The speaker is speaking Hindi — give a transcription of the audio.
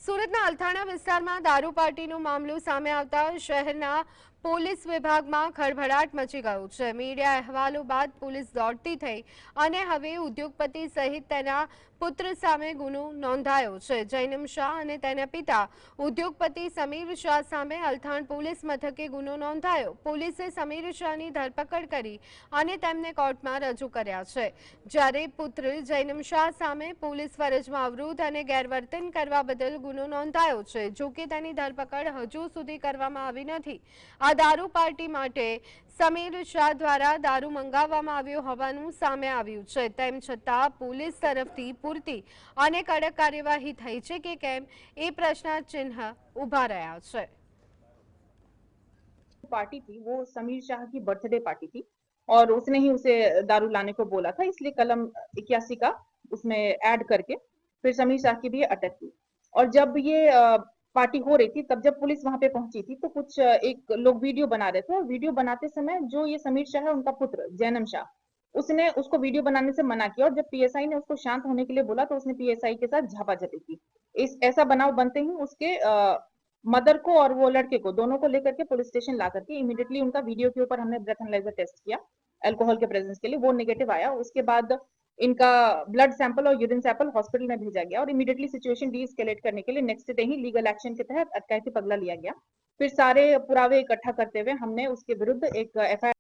સુરતના અલથાણા વિસ્તારમાં દારૂ પાર્ટીનો મામલો સામે આવતા શહેરના પોલીસ વિભાગમાં ખળભળાટ મચી ગયો છે। મીડિયા અહેવાલો બાદ પોલીસ દોડતી થઈ અને હવે ઉદ્યોગપતિ સહિત તેના પુત્ર સામે ગુનો નોંધાયો છે। જૈનમ શાહ અને તેના પિતા ઉદ્યોગપતિ સમીર શાહ સામે અલથાણ પોલીસ મથકે ગુનો નોંધાયો। પોલીસે સમીર શાહની ધરપકડ કરી અને તેમને કોર્ટમાં રજૂ કર્યા છે, જ્યારે પુત્ર જૈનમ શાહ સામે પોલીસ ફરજમાં અવરોધ અને ગેરવર્તન કરવા બદલ ગુનો નોંધાયો છે। જો કે તેની ધરપકડ હજુ સુધી કરવામાં આવી નથી। આ દારૂ પાર્ટી માટે સમીર શાહ દ્વારા દારૂ મંગાવવામાં આવ્યો હોવાનું સામે આવ્યું છે। તેમ છતાં પોલીસ તરફથી પૂરતી અને કડક કાર્યવાહી થઈ છે કે કેમ એ પ્રશ્નાર્થ ઉભા રહ્યા છે। पार्टी थी वो समीर शाह की बर्थडे पार्टी थी और उसने ही उसे दारू लाने को बोला था, इसलिए कलम 81 का उसमें ऐड करके फिर समीर शाह की भी अटक की। और जब ये पार्टी हो रही थी, तब जब पुलिस वहां पे पहुंची थी तो कुछ एक लोग वीडियो बना रहे थे और वीडियो बनाते समय जो ये समीर शाह है उनका पुत्र जैनम शाह, उसने उसको वीडियो बनाने से मना किया और जब पीएसआई ने उसको शांत होने के लिए बोला तो उसने पीएसआई के साथ झापाझपी की। इस ऐसा बनाव बनते ही उसके मदर को और वो लड़के को दोनों को लेकर के पुलिस स्टेशन ला करके इमीडिएटली उनका वीडियो के ऊपर हमने ब्रेथ एनालाइजर टेस्ट किया अल्कोहल के प्रेजेंस के लिए, वो नेगेटिव आया। उसके बाद इनका ब्लड सैंपल और यूरिन सैंपल हॉस्पिटल में भेजा गया और इमीडिएटली सिचुएशन डी एस्केलेट करने के लिए नेक्स्ट डे ही लीगल एक्शन के तहत अटकायती पगला लिया गया। फिर सारे पुरावे इकट्ठा करते हुए हमने उसके विरुद्ध एक एफआईआर